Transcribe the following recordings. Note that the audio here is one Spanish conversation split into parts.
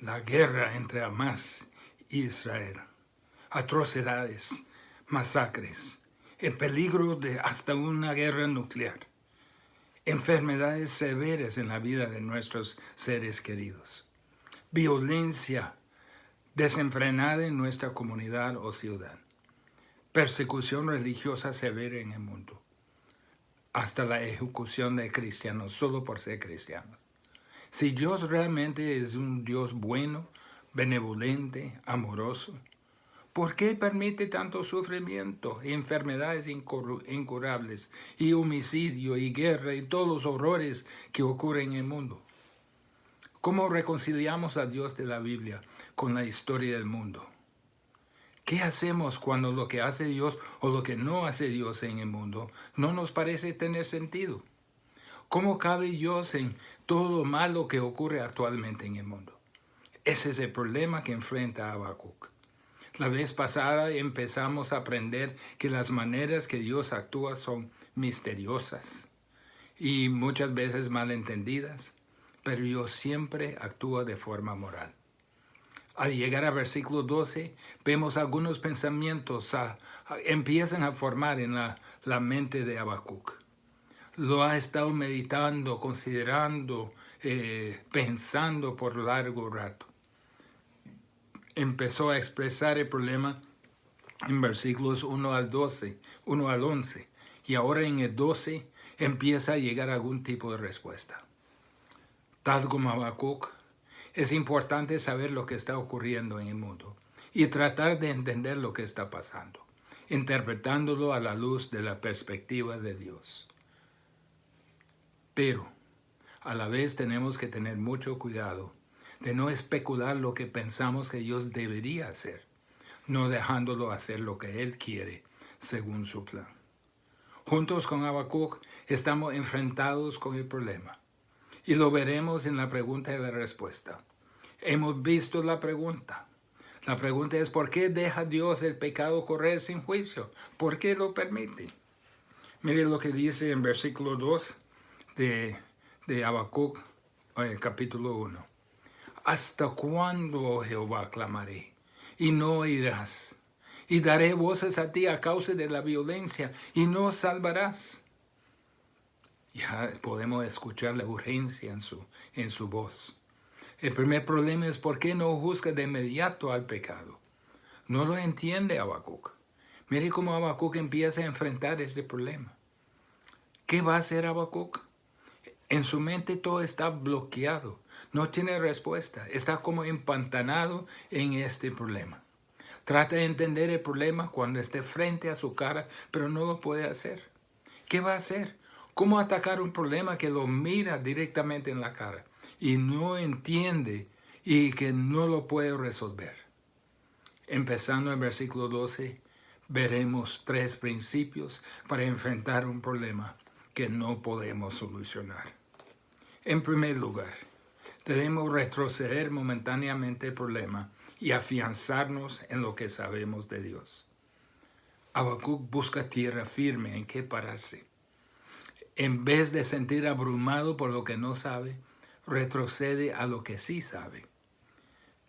la guerra entre Hamas e Israel, atrocidades, masacres, el peligro de hasta una guerra nuclear, enfermedades severas en la vida de nuestros seres queridos, violencia desenfrenada en nuestra comunidad o ciudad, persecución religiosa severa en el mundo, hasta la ejecución de cristianos solo por ser cristianos. Si Dios realmente es un Dios bueno, benevolente, amoroso, ¿por qué permite tanto sufrimiento, enfermedades incurables, y homicidio, y guerra, y todos los horrores que ocurren en el mundo? ¿Cómo reconciliamos a Dios de la Biblia con la historia del mundo? ¿Qué hacemos cuando lo que hace Dios o lo que no hace Dios en el mundo no nos parece tener sentido? ¿Cómo cabe Dios en todo lo malo que ocurre actualmente en el mundo? Ese es el problema que enfrenta Habacuc. La vez pasada empezamos a aprender que las maneras que Dios actúa son misteriosas y muchas veces malentendidas, pero Dios siempre actúa de forma moral. Al llegar al versículo 12, vemos algunos pensamientos empiezan a formar en la mente de Habacuc. Lo ha estado meditando, considerando, pensando por largo rato. Empezó a expresar el problema en versículos 1 al 11, y ahora en el 12 empieza a llegar algún tipo de respuesta. Tal como Habacuc, es importante saber lo que está ocurriendo en el mundo y tratar de entender lo que está pasando, interpretándolo a la luz de la perspectiva de Dios. Pero a la vez tenemos que tener mucho cuidado de no especular lo que pensamos que Dios debería hacer, no dejándolo hacer lo que Él quiere según su plan. Juntos con Habacuc estamos enfrentados con el problema y lo veremos en la pregunta y la respuesta. Hemos visto la pregunta. La pregunta es: ¿por qué deja Dios el pecado correr sin juicio? ¿Por qué lo permite? Mire lo que dice en versículo 2 de Habacuc, capítulo 1. ¿Hasta cuándo, oh Jehová, clamaré y no oirás? Y daré voces a ti a causa de la violencia y no salvarás. Ya podemos escuchar la urgencia en su voz. El primer problema es: ¿por qué no juzga de inmediato al pecado? No lo entiende Habacuc. Mire cómo Habacuc empieza a enfrentar este problema. ¿Qué va a hacer Habacuc? En su mente todo está bloqueado. No tiene respuesta. Está como empantanado en este problema. Trata de entender el problema cuando esté frente a su cara, pero no lo puede hacer. ¿Qué va a hacer? ¿Cómo atacar un problema que lo mira directamente en la cara y no entiende y que no lo puede resolver? Empezando en versículo 12, veremos 3 principios para enfrentar un problema que no podemos solucionar. En primer lugar, debemos retroceder momentáneamente el problema y afianzarnos en lo que sabemos de Dios. Habacuc busca tierra firme en que pararse. En vez de sentir abrumado por lo que no sabe, retrocede a lo que sí sabe.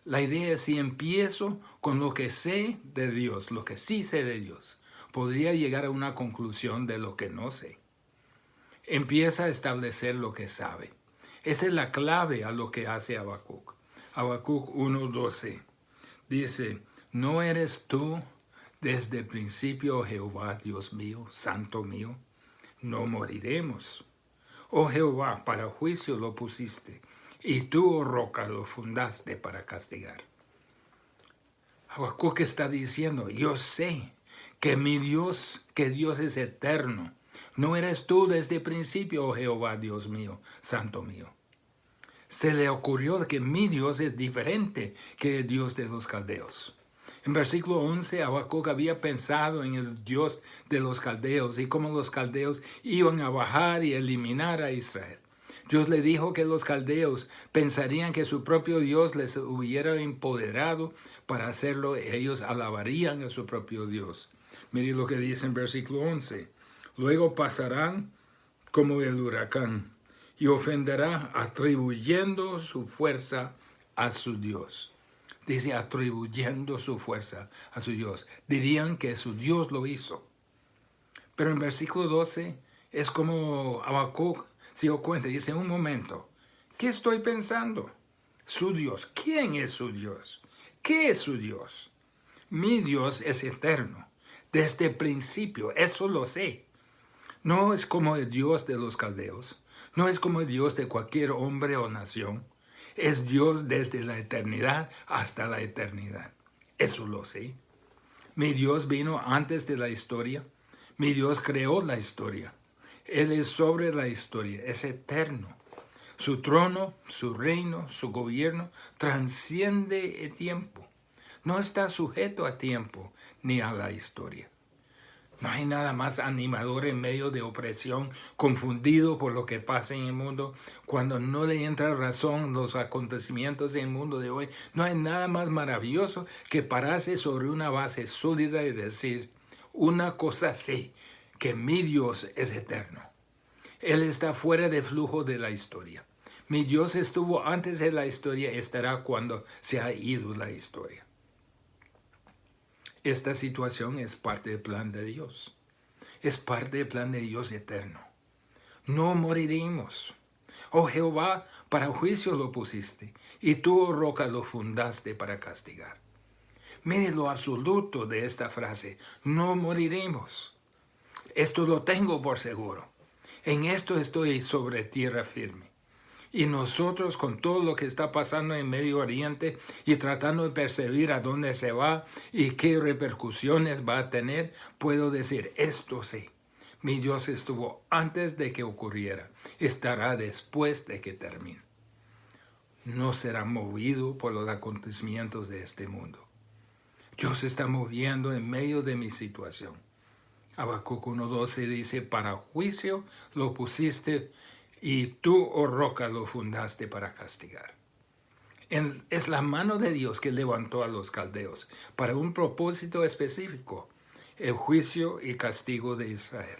La idea es: si empiezo con lo que sé de Dios, lo que sí sé de Dios, podría llegar a una conclusión de lo que no sé. Empieza a establecer lo que sabe. Esa es la clave a lo que hace Habacuc. Habacuc 1:12 dice: ¿no eres tú desde el principio, oh Jehová, Dios mío, santo mío? No moriremos. Oh Jehová, para juicio lo pusiste, y tú, oh roca, lo fundaste para castigar. Habacuc está diciendo: yo sé que que Dios es eterno. ¿No eres tú desde el principio, oh Jehová, Dios mío, santo mío? Se le ocurrió que mi Dios es diferente que el Dios de los caldeos. En versículo 11, Habacuc había pensado en el Dios de los caldeos y cómo los caldeos iban a bajar y eliminar a Israel. Dios le dijo que los caldeos pensarían que su propio Dios les hubiera empoderado para hacerlo. Ellos alabarían a su propio Dios. Mire lo que dice en versículo 11. Luego pasarán como el huracán y ofenderá atribuyendo su fuerza a su Dios. Dice, atribuyendo su fuerza a su Dios. Dirían que su Dios lo hizo. Pero en versículo 12 es como Habacuc se dio cuenta. Dice, un momento, ¿qué estoy pensando? Su Dios. ¿Quién es su Dios? ¿Qué es su Dios? Mi Dios es eterno. Desde el principio, eso lo sé. No es como el Dios de los caldeos. No es como el Dios de cualquier hombre o nación. Es Dios desde la eternidad hasta la eternidad. Eso lo sé. Mi Dios vino antes de la historia. Mi Dios creó la historia. Él es sobre la historia. Es eterno. Su trono, su reino, su gobierno trasciende el tiempo. No está sujeto a tiempo ni a la historia. No hay nada más animador en medio de opresión, confundido por lo que pasa en el mundo, cuando no le entra razón los acontecimientos del mundo de hoy. No hay nada más maravilloso que pararse sobre una base sólida y decir, una cosa sé, que mi Dios es eterno. Él está fuera del flujo de la historia. Mi Dios estuvo antes de la historia, estará cuando se ha ido la historia. Esta situación es parte del plan de Dios. Es parte del plan de Dios eterno. No moriremos. Oh Jehová, para juicio lo pusiste, y tú, oh roca, lo fundaste para castigar. Mire lo absoluto de esta frase. No moriremos. Esto lo tengo por seguro. En esto estoy sobre tierra firme. Y nosotros, con todo lo que está pasando en Medio Oriente y tratando de percibir a dónde se va y qué repercusiones va a tener, puedo decir, esto sí, mi Dios estuvo antes de que ocurriera, estará después de que termine. No será movido por los acontecimientos de este mundo. Dios se está moviendo en medio de mi situación. Habacuc 1:12 dice, para juicio lo pusiste y tú, oh roca, lo fundaste para castigar. Es la mano de Dios que levantó a los caldeos para un propósito específico, el juicio y castigo de Israel.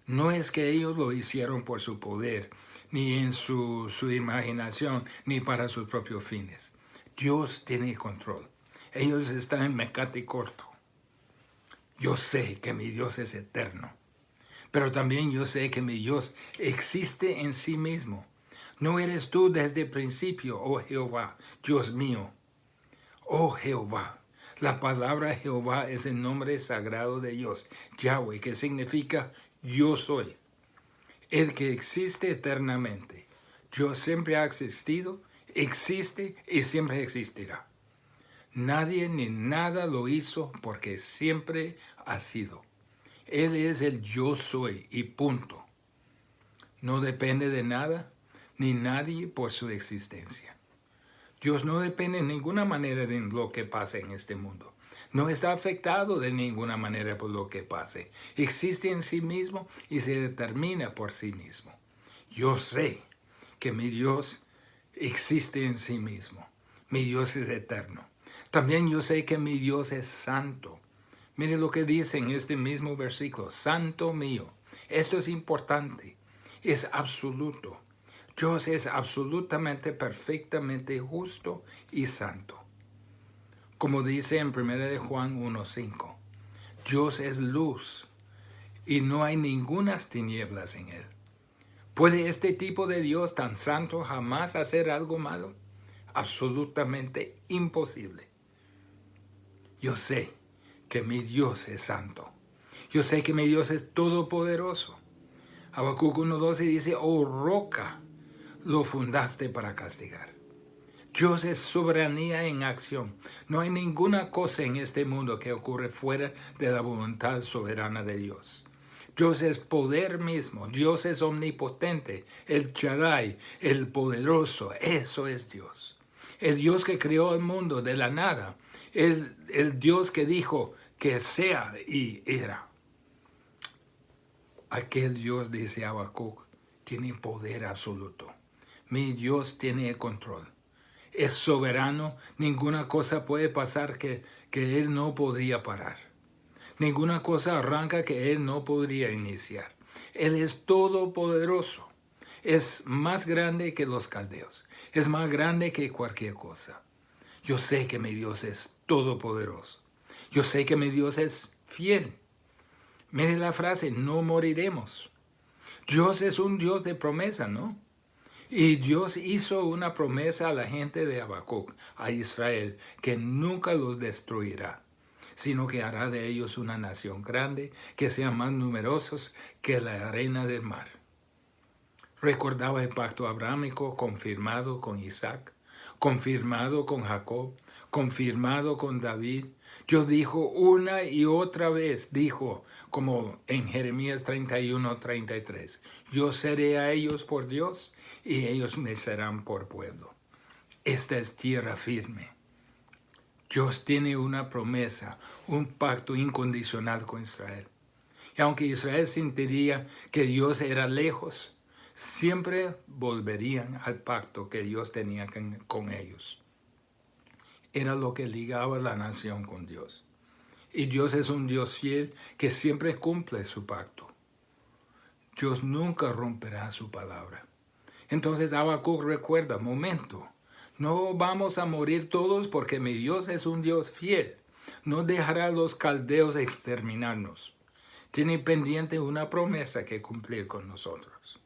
No es que ellos lo hicieron por su poder, ni en su imaginación, ni para sus propios fines. Dios tiene control. Ellos están en mecate corto. Yo sé que mi Dios es eterno. Pero también yo sé que mi Dios existe en sí mismo. ¿No eres tú desde el principio, oh Jehová, Dios mío? Oh Jehová. La palabra Jehová es el nombre sagrado de Dios, Yahweh, que significa yo soy. El que existe eternamente. Dios siempre ha existido, existe y siempre existirá. Nadie ni nada lo hizo porque siempre ha sido. Él es el yo soy y punto. No depende de nada ni nadie por su existencia. Dios no depende en ninguna manera de lo que pase en este mundo. No está afectado de ninguna manera por lo que pase. Existe en sí mismo y se determina por sí mismo. Yo sé que mi Dios existe en sí mismo. Mi Dios es eterno. También yo sé que mi Dios es santo. Mire lo que dice en este mismo versículo. Santo mío. Esto es importante. Es absoluto. Dios es absolutamente, perfectamente justo y santo. Como dice en 1 Juan 1:5. Dios es luz y no hay ningunas tinieblas en él. ¿Puede este tipo de Dios tan santo jamás hacer algo malo? Absolutamente imposible. Yo sé que mi Dios es santo. Yo sé que mi Dios es todopoderoso. Habacuc 1:12 dice, oh roca, lo fundaste para castigar. Dios es soberanía en acción. No hay ninguna cosa en este mundo que ocurre fuera de la voluntad soberana de Dios. Dios es poder mismo. Dios es omnipotente. El Shaddai, el poderoso. Eso es Dios. El Dios que creó el mundo de la nada. El Dios que dijo que sea y era. Aquel Dios, dice Habacuc, tiene poder absoluto. Mi Dios tiene el control. Es soberano. Ninguna cosa puede pasar que Él no podría parar. Ninguna cosa arranca que Él no podría iniciar. Él es todopoderoso. Es más grande que los caldeos. es más grande que cualquier cosa. Yo sé que mi Dios es todopoderoso. Yo sé que mi Dios es fiel. Mire la frase, no moriremos. Dios es un Dios de promesa, ¿no? Y Dios hizo una promesa a la gente de Habacuc, a Israel, que nunca los destruirá, sino que hará de ellos una nación grande, que sean más numerosos que la arena del mar. Recordaba el pacto abrámico confirmado con Isaac, confirmado con Jacob, confirmado con David. Dios dijo una y otra vez, dijo, como en Jeremías 31:33, yo seré a ellos por Dios y ellos me serán por pueblo. Esta es tierra firme. Dios tiene una promesa, un pacto incondicional con Israel. Y aunque Israel sentiría que Dios era lejos, siempre volverían al pacto que Dios tenía con ellos. Era lo que ligaba a la nación con Dios. Y Dios es un Dios fiel que siempre cumple su pacto. Dios nunca romperá su palabra. Entonces Habacuc recuerda, momento, no vamos a morir todos porque mi Dios es un Dios fiel. No dejará a los caldeos exterminarnos. Tiene pendiente una promesa que cumplir con nosotros.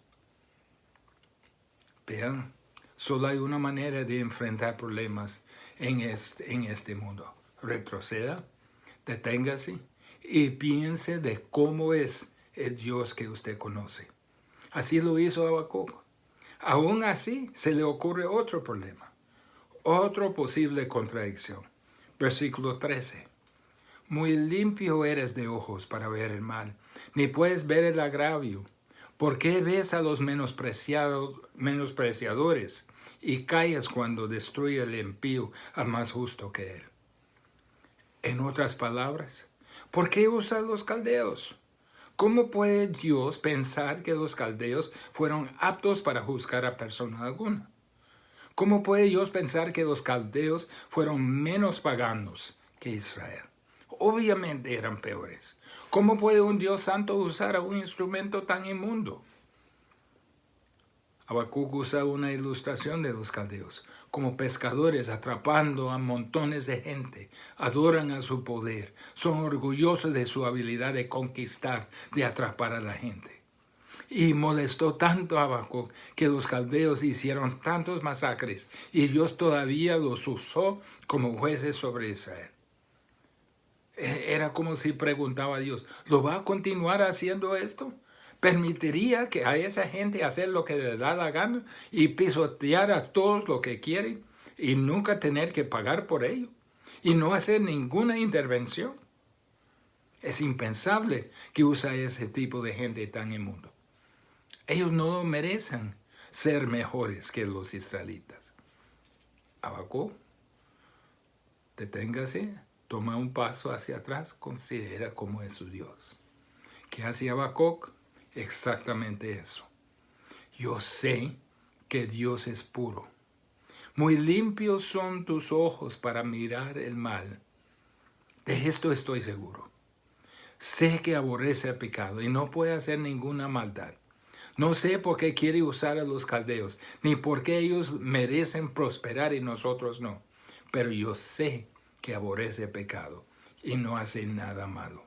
Vean, solo hay una manera de enfrentar problemas en este mundo. Retroceda, deténgase y piense de cómo es el Dios que usted conoce. Así lo hizo Habacuc. Aún así, se le ocurre otro problema, otra posible contradicción. Versículo 13. Muy limpio eres de ojos para ver el mal, ni puedes ver el agravio. ¿Por qué ves a los menospreciadores y callas cuando destruye el impío al más justo que él? En otras palabras, ¿por qué usa los caldeos? ¿Cómo puede Dios pensar que los caldeos fueron aptos para juzgar a persona alguna? ¿Cómo puede Dios pensar que los caldeos fueron menos paganos que Israel? Obviamente eran peores. ¿Cómo puede un Dios santo usar a un instrumento tan inmundo? Habacuc usa una ilustración de los caldeos. Como pescadores atrapando a montones de gente, adoran a su poder, son orgullosos de su habilidad de conquistar, de atrapar a la gente. Y molestó tanto a Habacuc que los caldeos hicieron tantos masacres y Dios todavía los usó como jueces sobre Israel. Era como si preguntaba a Dios, ¿lo va a continuar haciendo esto? ¿Permitiría que a esa gente hacer lo que le da la gana y pisotear a todos lo que quieren y nunca tener que pagar por ello y no hacer ninguna intervención? Es impensable que use ese tipo de gente tan inmundo. Ellos no merecen ser mejores que los israelitas. Habacuc, deténgase, toma un paso hacia atrás, considera cómo es su Dios. ¿Qué hacía Habacuc? Exactamente eso. Yo sé que Dios es puro. Muy limpios son tus ojos para mirar el mal. De esto estoy seguro. Sé que aborrece el pecado y no puede hacer ninguna maldad. No sé por qué quiere usar a los caldeos, ni por qué ellos merecen prosperar y nosotros no. Pero yo sé que aborrece el pecado y no hace nada malo.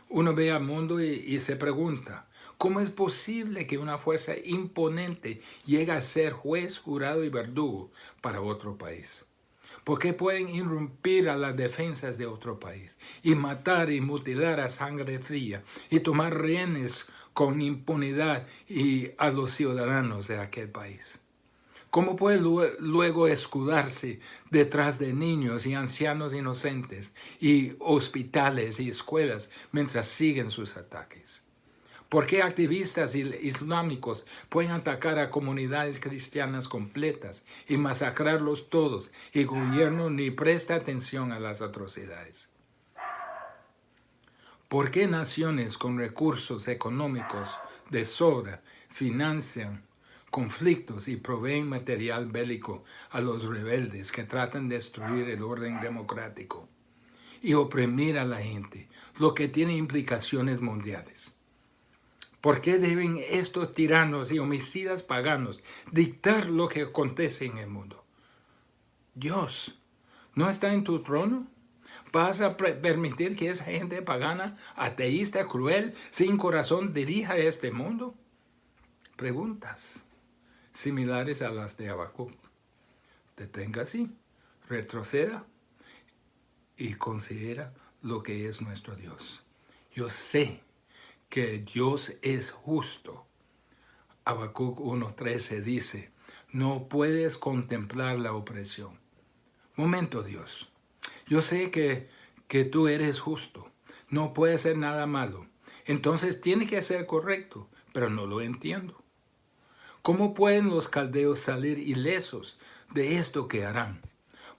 Uno ve al mundo y se pregunta, ¿cómo es posible que una fuerza imponente llegue a ser juez, jurado y verdugo para otro país? ¿Por qué pueden irrumpir a las defensas de otro país y matar y mutilar a sangre fría y tomar rehenes con impunidad y a los ciudadanos de aquel país? ¿Cómo puede luego escudarse detrás de niños y ancianos inocentes y hospitales y escuelas mientras siguen sus ataques? ¿Por qué activistas islámicos pueden atacar a comunidades cristianas completas y masacrarlos todos y el gobierno ni presta atención a las atrocidades? ¿Por qué naciones con recursos económicos de sobra financian conflictos y proveen material bélico a los rebeldes que tratan de destruir el orden democrático y oprimir a la gente, lo que tiene implicaciones mundiales? ¿Por qué deben estos tiranos y homicidas paganos dictar lo que acontece en el mundo? Dios, ¿no está en tu trono? ¿Vas a permitir que esa gente pagana, ateísta, cruel, sin corazón dirija este mundo? Preguntas similares a las de Habacuc. Deténgase, retroceda y considera lo que es nuestro Dios. Yo sé que Dios es justo. Habacuc 1:13 dice, no puedes contemplar la opresión. Momento, Dios. Yo sé que tú eres justo. No puedes hacer nada malo. Entonces tiene que ser correcto, pero no lo entiendo. ¿Cómo pueden los caldeos salir ilesos de esto que harán?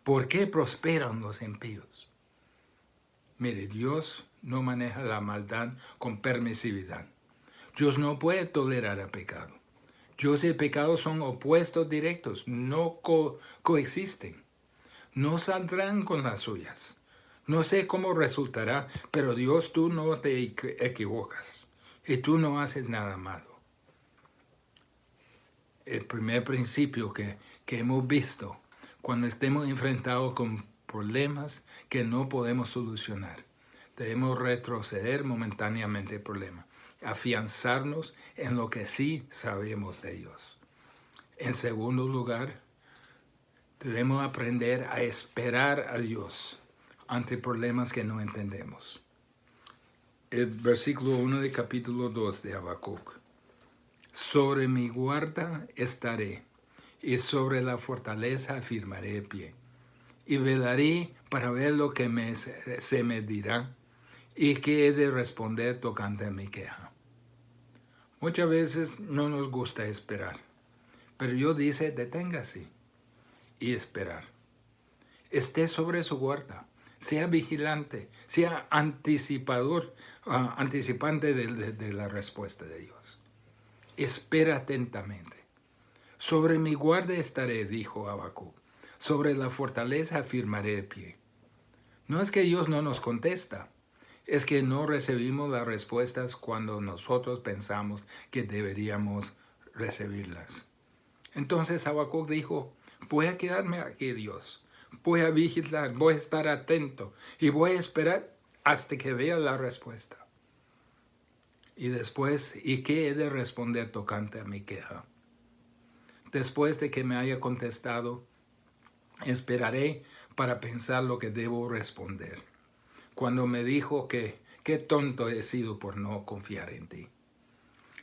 ¿Por qué prosperan los impíos? Mire, Dios no maneja la maldad con permisividad. Dios no puede tolerar el pecado. Dios y el pecado son opuestos directos, no coexisten. No saldrán con las suyas. No sé cómo resultará, pero Dios, tú no te equivocas y tú no haces nada malo. El primer principio que hemos visto cuando estemos enfrentados con problemas que no podemos solucionar, debemos retroceder momentáneamente el problema, afianzarnos en lo que sí sabemos de Dios. En segundo lugar, debemos aprender a esperar a Dios ante problemas que no entendemos. El versículo 1 de capítulo 2 de Habacuc. Sobre mi guarda estaré, y sobre la fortaleza afirmaré el pie. Y velaré para ver lo que se me dirá, y que he de responder tocante a mi queja. Muchas veces no nos gusta esperar, pero Dios dice, deténgase y esperar. Esté sobre su guarda, sea vigilante, sea anticipante de la respuesta de Dios. Espera atentamente. Sobre mi guarda estaré, dijo Habacuc. Sobre la fortaleza afirmaré el pie. No es que Dios no nos contesta, es que no recibimos las respuestas cuando nosotros pensamos que deberíamos recibirlas. Entonces Habacuc dijo, voy a quedarme aquí, Dios. Voy a vigilar, voy a estar atento y voy a esperar hasta que vea la respuesta. Y después, ¿y qué he de responder tocante a mi queja? Después de que me haya contestado, esperaré para pensar lo que debo responder. Cuando me dijo que qué tonto he sido por no confiar en ti.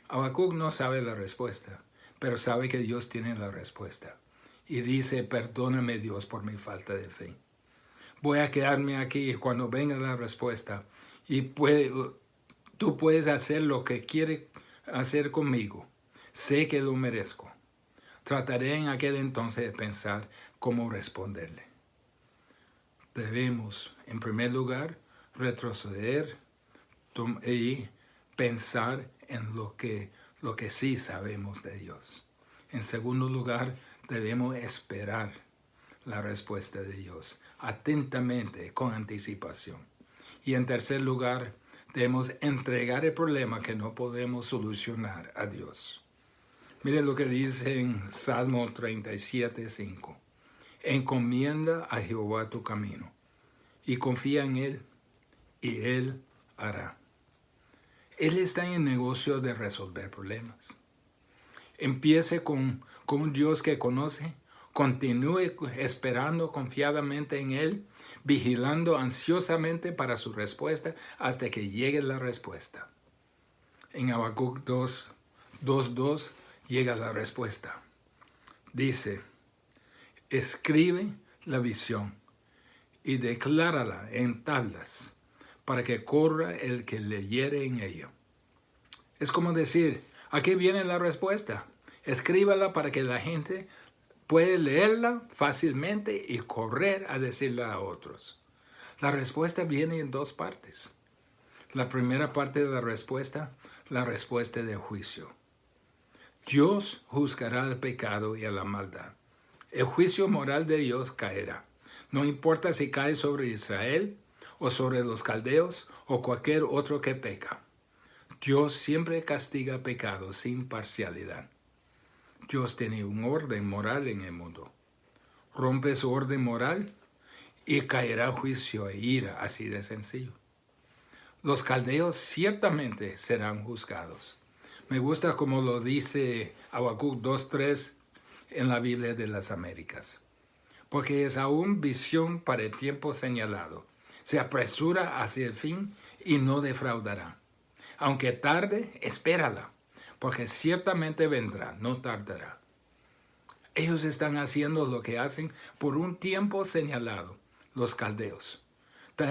Habacuc no sabe la respuesta, pero sabe que Dios tiene la respuesta. Y dice, perdóname Dios por mi falta de fe. Voy a quedarme aquí cuando venga la respuesta y tú puedes hacer lo que quieres hacer conmigo. Sé que lo merezco. Trataré en aquel entonces de pensar cómo responderle. Debemos, en primer lugar, retroceder y pensar en lo que sí sabemos de Dios. En segundo lugar, debemos esperar la respuesta de Dios atentamente, con anticipación. Y en tercer lugar, debemos entregar el problema que no podemos solucionar a Dios. Miren lo que dice en Salmo 37:5. Encomienda a Jehová tu camino y confía en Él, y Él hará. Él está en el negocio de resolver problemas. Empiece con un Dios que conoce, continúe esperando confiadamente en Él, vigilando ansiosamente para su respuesta hasta que llegue la respuesta. En Habacuc 2:2 llega la respuesta. Dice, escribe la visión y declárala en tablas para que corra el que leyere en ella. Es como decir, aquí viene la respuesta. Escríbala para que la gente pueda leerla fácilmente y correr a decirla a otros. La respuesta viene en dos partes. La primera parte de la respuesta de juicio. Dios juzgará el pecado y a la maldad. El juicio moral de Dios caerá. No importa si cae sobre Israel o sobre los caldeos o cualquier otro que peca. Dios siempre castiga pecados sin parcialidad. Dios tiene un orden moral en el mundo. Rompe su orden moral y caerá juicio e ira, así de sencillo. Los caldeos ciertamente serán juzgados. Me gusta como lo dice Habacuc 2:3 en la Biblia de las Américas. Porque es aún visión para el tiempo señalado. Se apresura hacia el fin y no defraudará. Aunque tarde, espérala, porque ciertamente vendrá, no tardará. Ellos están haciendo lo que hacen por un tiempo señalado, los caldeos.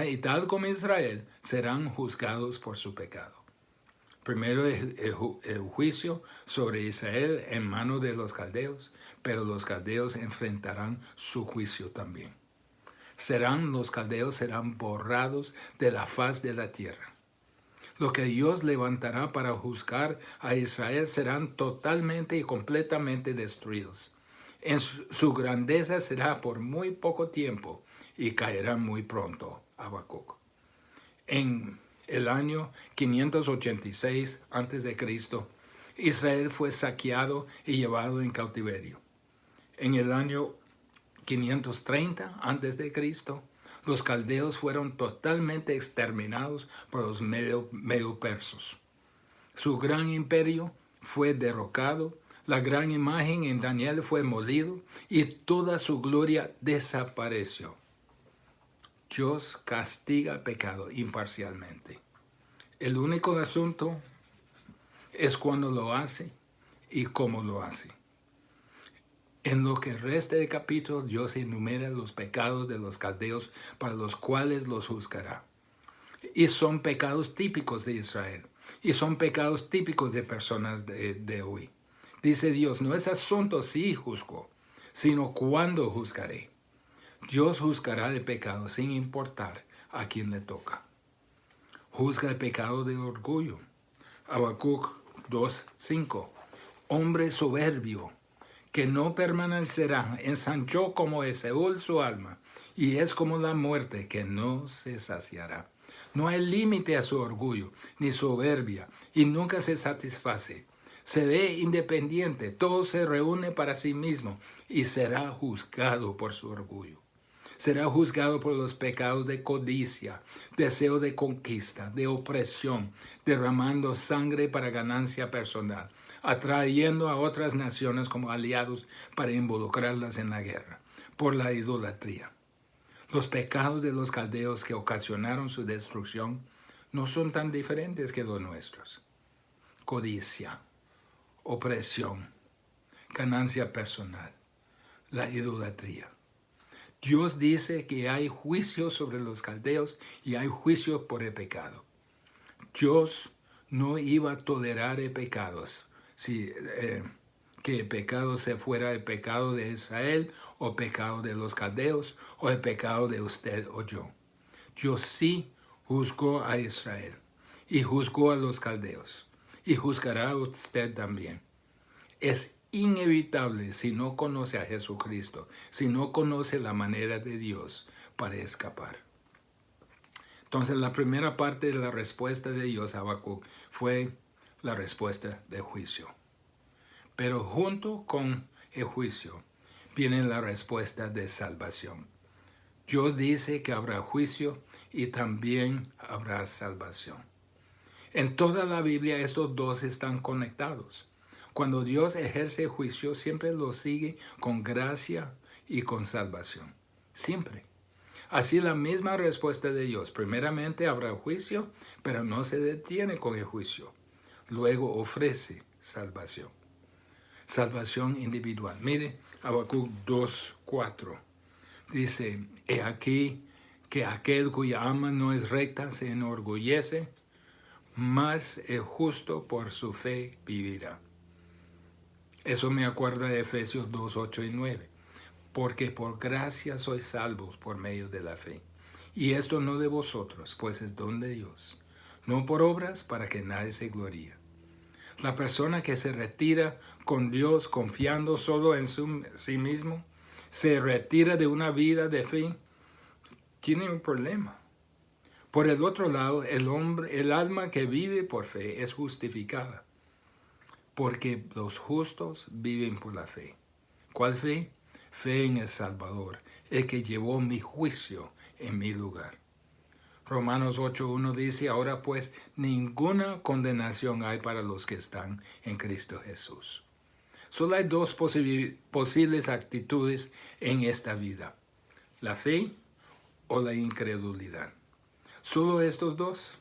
Y tal como Israel, serán juzgados por su pecado. Primero el juicio sobre Israel en manos de los caldeos, pero los caldeos enfrentarán su juicio también. Los caldeos serán borrados de la faz de la tierra. Lo que Dios levantará para juzgar a Israel serán totalmente y completamente destruidos. En su grandeza será por muy poco tiempo y caerán muy pronto. Habacuc. En el año 586 a.C., Israel fue saqueado y llevado en cautiverio. En el año 530 a.C., los caldeos fueron totalmente exterminados por los medo-persos. Su gran imperio fue derrocado, la gran imagen en Daniel fue molido y toda su gloria desapareció. Dios castiga pecado imparcialmente. El único asunto es cuándo lo hace y cómo lo hace. En lo que resta del capítulo, Dios enumera los pecados de los caldeos para los cuales los juzgará. Y son pecados típicos de Israel. Y son pecados típicos de personas de hoy. Dice Dios, no es asunto si juzgo, sino cuándo juzgaré. Dios juzgará el pecado sin importar a quién le toca. Juzga el pecado de orgullo. Habacuc 2:5. Hombre soberbio, que no permanecerá, ensanchó como Esaú su alma, y es como la muerte que no se saciará. No hay límite a su orgullo, ni soberbia, y nunca se satisface. Se ve independiente, todo se reúne para sí mismo, y será juzgado por su orgullo. Será juzgado por los pecados de codicia, deseo de conquista, de opresión, derramando sangre para ganancia personal, atrayendo a otras naciones como aliados para involucrarlas en la guerra, por la idolatría. Los pecados de los caldeos que ocasionaron su destrucción no son tan diferentes que los nuestros. Codicia, opresión, ganancia personal, la idolatría. Dios dice que hay juicio sobre los caldeos y hay juicio por el pecado. Dios no iba a tolerar el pecado, que el pecado se fuera el pecado de Israel o pecado de los caldeos o el pecado de usted o yo. Dios sí juzgó a Israel y juzgó a los caldeos y juzgará a usted también. Es inevitable si no conoce a Jesucristo, si no conoce la manera de Dios para escapar. Entonces la primera parte de la respuesta de Dios a Habacuc fue la respuesta de juicio. Pero junto con el juicio viene la respuesta de salvación. Dios dice que habrá juicio y también habrá salvación. En toda la Biblia estos dos están conectados. Cuando Dios ejerce juicio, siempre lo sigue con gracia y con salvación. Siempre. Así la misma respuesta de Dios. Primeramente habrá juicio, pero no se detiene con el juicio. Luego ofrece salvación. Salvación individual. Mire, Habacuc 2:4. Dice, he aquí que aquel cuya alma no es recta se enorgullece, mas el justo por su fe vivirá. Eso me acuerda de Efesios 2:8 y 9. Porque por gracia sois salvos por medio de la fe. Y esto no de vosotros, pues es don de Dios. No por obras para que nadie se gloríe. La persona que se retira con Dios confiando solo en sí mismo, se retira de una vida de fe, tiene un problema. Por el otro lado, el alma que vive por fe es justificada, porque los justos viven por la fe. ¿Cuál fe? Fe en el Salvador, el que llevó mi juicio en mi lugar. Romanos 8:1 dice, ahora pues ninguna condenación hay para los que están en Cristo Jesús. Solo hay dos posibles actitudes en esta vida, la fe o la incredulidad. Solo estos dos.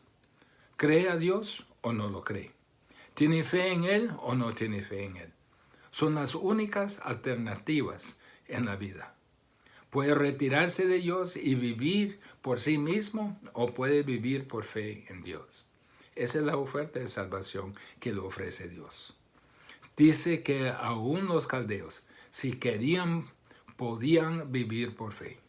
¿Cree a Dios o no lo cree? ¿Tiene fe en Él o no tiene fe en Él? Son las únicas alternativas en la vida. Puede retirarse de Dios y vivir por sí mismo o puede vivir por fe en Dios. Esa es la oferta de salvación que le ofrece Dios. Dice que aún los caldeos, si querían, podían vivir por fe.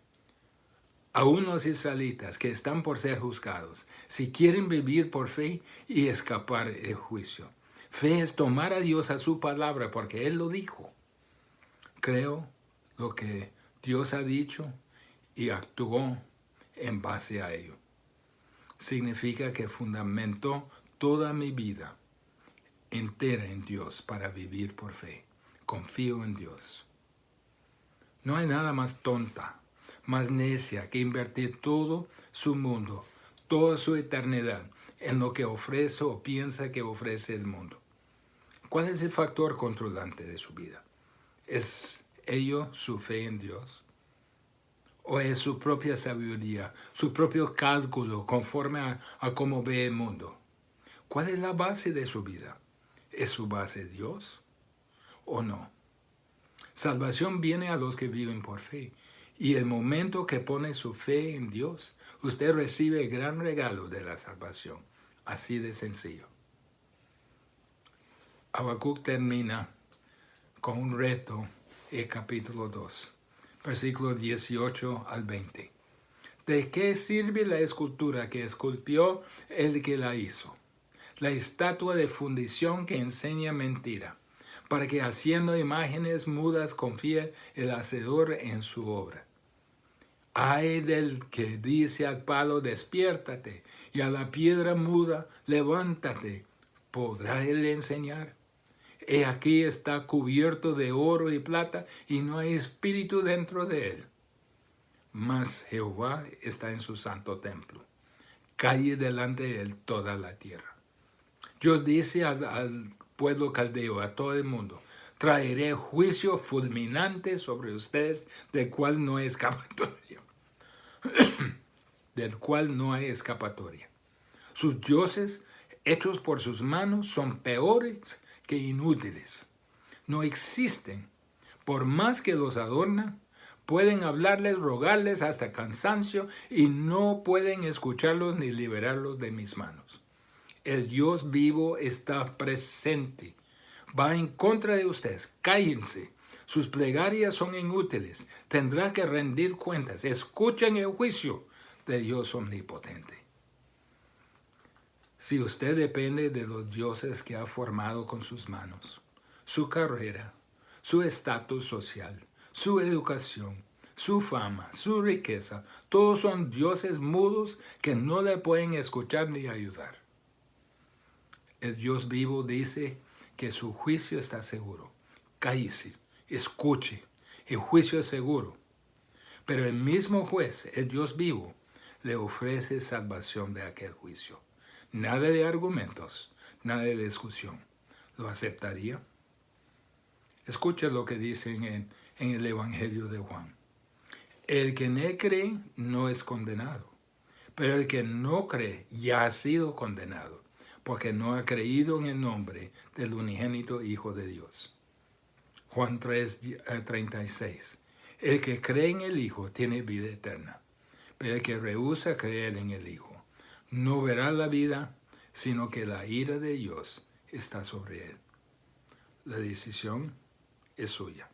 Aún los israelitas que están por ser juzgados, si quieren vivir por fe y escapar del juicio. Fe es tomar a Dios a su palabra porque Él lo dijo. Creo lo que Dios ha dicho y actuó en base a ello. Significa que fundamentó toda mi vida entera en Dios para vivir por fe. Confío en Dios. No hay nada más tonta, más necia que invertir todo su mundo, toda su eternidad en lo que ofrece o piensa que ofrece el mundo. ¿Cuál es el factor controlante de su vida? ¿Es ello su fe en Dios? ¿O es su propia sabiduría, su propio cálculo conforme a cómo ve el mundo? ¿Cuál es la base de su vida? ¿Es su base Dios o no? Salvación viene a los que viven por fe. Y el momento que pone su fe en Dios, usted recibe el gran regalo de la salvación. Así de sencillo. Habacuc termina con un reto en capítulo 2, versículos 18 al 20. ¿De qué sirve la escultura que esculpió el que la hizo? La estatua de fundición que enseña mentira, para que haciendo imágenes mudas confíe el hacedor en su obra. Ay del que dice al palo, despiértate, y a la piedra muda, levántate. ¿Podrá él enseñar? He aquí está cubierto de oro y plata, y no hay espíritu dentro de él. Mas Jehová está en su santo templo. Calle delante de él toda la tierra. Dios dice al pueblo caldeo, a todo el mundo, traeré juicio fulminante sobre ustedes, del cual no hay escapatoria. Del cual no hay escapatoria. Sus dioses, hechos por sus manos, son peores que inútiles. No existen. Por más que los adornan, pueden hablarles, rogarles hasta cansancio y no pueden escucharlos ni liberarlos de mis manos. El Dios vivo está presente. Va en contra de ustedes. Cállense. Sus plegarias son inútiles. Tendrá que rendir cuentas. Escuchen el juicio de Dios omnipotente. Si usted depende de los dioses que ha formado con sus manos, su carrera, su estatus social, su educación, su fama, su riqueza, todos son dioses mudos que no le pueden escuchar ni ayudar. El Dios vivo dice que su juicio está seguro. Cállese, escuche, el juicio es seguro. Pero el mismo juez, el Dios vivo, le ofrece salvación de aquel juicio. Nada de argumentos, nada de discusión. ¿Lo aceptaría? Escucha lo que dicen en el Evangelio de Juan. El que no cree no es condenado, pero el que no cree ya ha sido condenado, porque no ha creído en el nombre del unigénito Hijo de Dios. Juan 3:36. El que cree en el Hijo tiene vida eterna, pero el que rehúsa creer en el Hijo no verá la vida, sino que la ira de Dios está sobre él. La decisión es suya.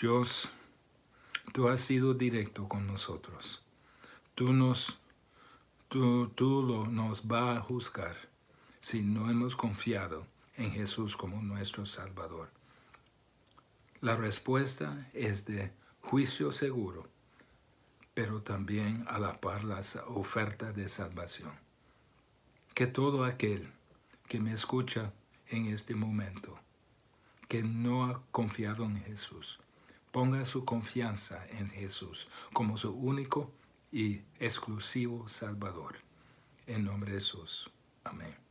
Dios, tú has sido directo con nosotros. Tú nos vas a juzgar si no hemos confiado en Jesús como nuestro Salvador. La respuesta es de juicio seguro. pero también a la par la oferta de salvación. Que todo aquel que me escucha en este momento, que no ha confiado en Jesús, ponga su confianza en Jesús como su único y exclusivo Salvador. En nombre de Jesús. Amén.